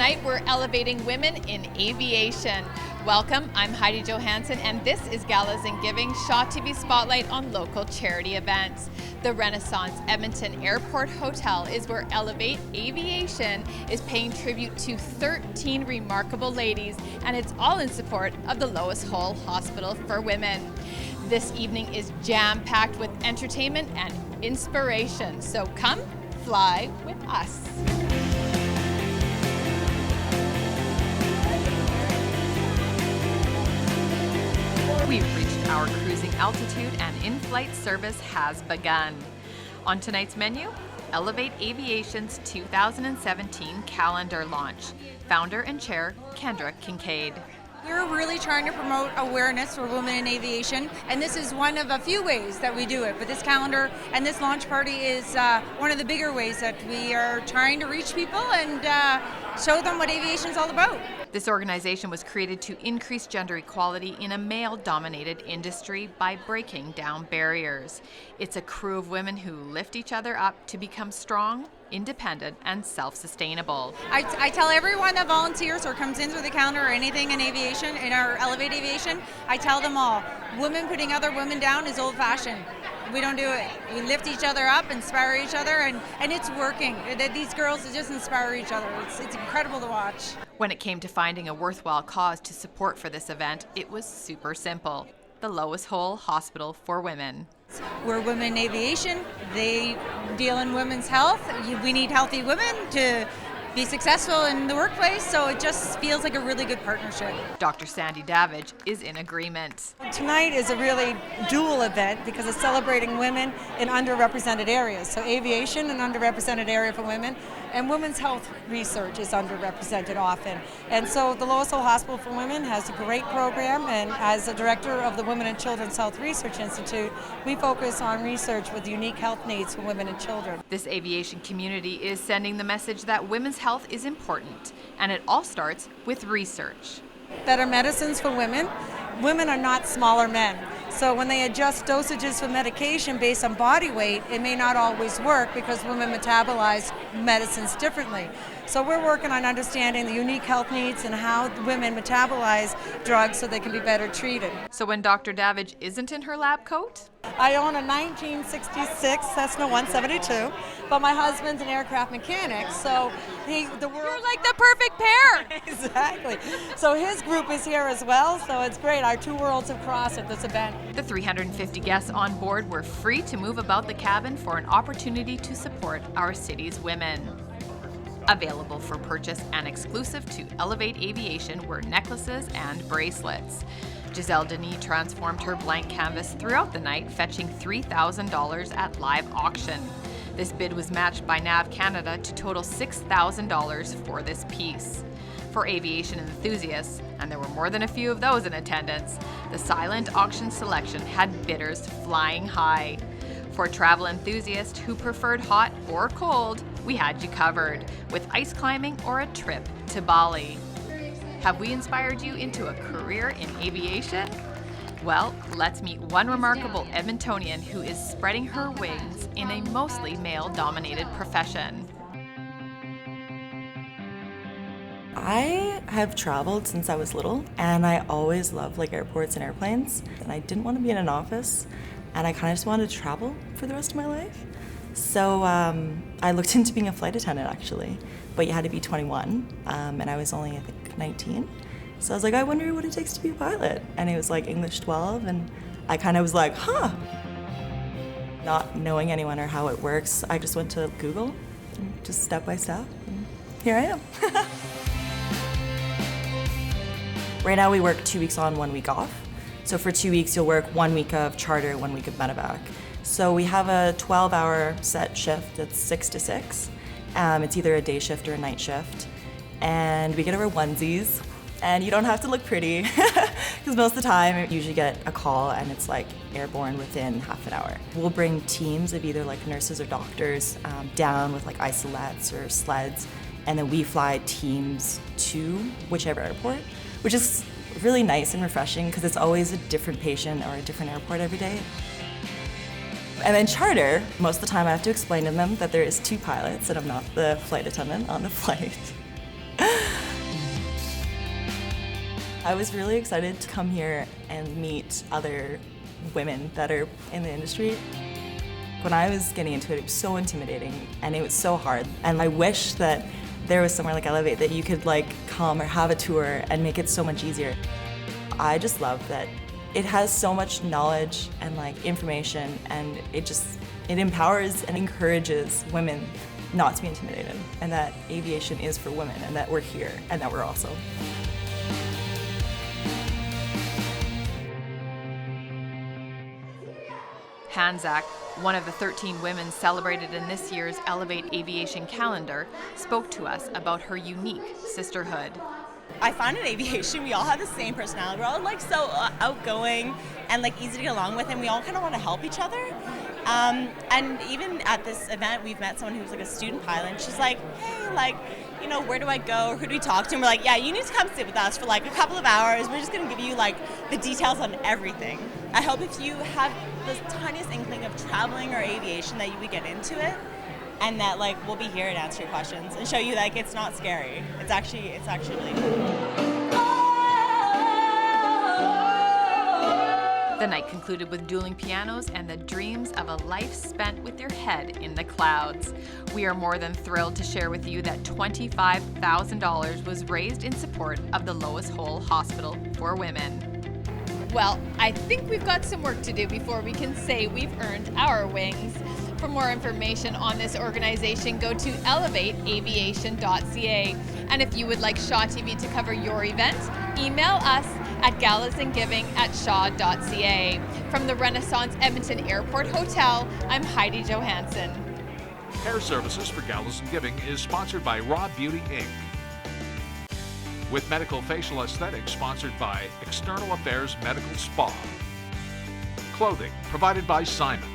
Tonight we're elevating women in aviation. Welcome, I'm Heidi Johannson, and this is Galas and Giving, Shaw TV Spotlight on local charity events. The Renaissance Edmonton Airport Hotel is where Elevate Aviation is paying tribute to 13 remarkable ladies, and it's all in support of the Lois Hole Hospital for Women. This evening is jam-packed with entertainment and inspiration, so come fly with us. We've reached our cruising altitude and in-flight service has begun. On tonight's menu, Elevate Aviation's 2017 calendar launch. Founder and chair, Kendra Kincaid. We're really trying to promote awareness for women in aviation, and this is one of a few ways that we do it. But this calendar and this launch party is one of the bigger ways that we are trying to reach people and show them what aviation is all about. This organization was created to increase gender equality in a male-dominated industry by breaking down barriers. It's a crew of women who lift each other up to become strong, independent, and self-sustainable. I tell everyone that volunteers or comes in through the calendar or anything in aviation, in our Elevate Aviation, I tell them all, women putting other women down is old-fashioned. We don't do it. We lift each other up, inspire each other, and it's working. These girls just inspire each other. It's incredible to watch. When it came to finding a worthwhile cause to support for this event, it was super simple. The Lois Hole Hospital for Women. We're women in aviation. They deal in women's health. We need healthy women to be successful in the workplace, so it just feels like a really good partnership. Dr. Sandy Davidge is in agreement. Tonight is a really dual event because it's celebrating women in underrepresented areas. So aviation, an underrepresented area for women, and women's health research is underrepresented often. And so the Lois Hole Hospital for Women has a great program, and as the director of the Women and Children's Health Research Institute, we focus on research with unique health needs for women and children. This aviation community is sending the message that women's health is important, and it all starts with research. Better medicines for women. Women are not smaller men. So when they adjust dosages for medication based on body weight, it may not always work because women metabolize medicines differently. So we're working on understanding the unique health needs and how women metabolize drugs so they can be better treated. So when Dr. Davidge isn't in her lab coat? I own a 1966 Cessna 172, but my husband's an aircraft mechanic, so You're like the perfect pair! Exactly. So his group is here as well, so it's great. Our two worlds have crossed at this event. The 350 guests on board were free to move about the cabin for an opportunity to support our city's women. Available for purchase and exclusive to Elevate Aviation were necklaces and bracelets. Giselle Denis transformed her blank canvas throughout the night, fetching $3,000 at live auction. This bid was matched by NAV Canada to total $6,000 for this piece. For aviation enthusiasts, and there were more than a few of those in attendance, the silent auction selection had bidders flying high. For travel enthusiasts who preferred hot or cold, we had you covered, with ice climbing or a trip to Bali. Have we inspired you into a career in aviation? Well, let's meet one remarkable Edmontonian who is spreading her wings in a mostly male-dominated profession. I have traveled since I was little, and I always loved airports and airplanes, and I didn't want to be in an office, and I kind of just wanted to travel for the rest of my life. So I looked into being a flight attendant actually, but you had to be 21, and I was only, I think, 19. So I was like, I wonder what it takes to be a pilot. And it was like English 12, and I kind of was like, huh. Not knowing anyone or how it works, I just went to Google, just step by step, and here I am. Right now we work 2 weeks on, 1 week off. So for 2 weeks you'll work 1 week of charter, 1 week of medevac. So we have a 12-hour set shift that's 6 to 6. It's either a day shift or a night shift. And we get our onesies, and you don't have to look pretty because most of the time you usually get a call and it's airborne within half an hour. We'll bring teams of either nurses or doctors down with isolettes or sleds, and then we fly teams to whichever airport, which is really nice and refreshing because it's always a different patient or a different airport every day. And then charter, most of the time I have to explain to them that there is 2 pilots and I'm not the flight attendant on the flight. I was really excited to come here and meet other women that are in the industry. When I was getting into it, it was so intimidating and it was so hard. And I wish that there was somewhere like Elevate that you could like come or have a tour and make it so much easier. I just love that it has so much knowledge and like information, and it empowers and encourages women not to be intimidated, and that aviation is for women, and that we're here, and that we're awesome. Hanzak, one of the 13 women celebrated in this year's Elevate Aviation calendar, spoke to us about her unique sisterhood. I find in aviation we all have the same personality. We're all like so outgoing and like easy to get along with, and we all kind of want to help each other. And even at this event, we've met someone who's like a student pilot, and she's like, hey, like, you know, where do I go, or who do we talk to? And we're like, yeah, you need to come sit with us for like a couple of hours. We're just going to give you like the details on everything. I hope if you have the tiniest inkling of traveling or aviation that you would get into it, and that like we'll be here to answer your questions and show you like it's not scary. It's actually really cool. The night concluded with dueling pianos and the dreams of a life spent with your head in the clouds. We are more than thrilled to share with you that $25,000 was raised in support of the Lois Hole Hospital for Women. Well, I think we've got some work to do before we can say we've earned our wings. For more information on this organization, go to elevateaviation.ca. And if you would like Shaw TV to cover your event, email us at galasandgiving@shaw.ca. From the Renaissance Edmonton Airport Hotel, I'm Heidi Johannson. Hair services for Galas and Giving is sponsored by Raw Beauty Inc. With medical facial aesthetics sponsored by External Affairs Medical Spa. Clothing provided by Simons.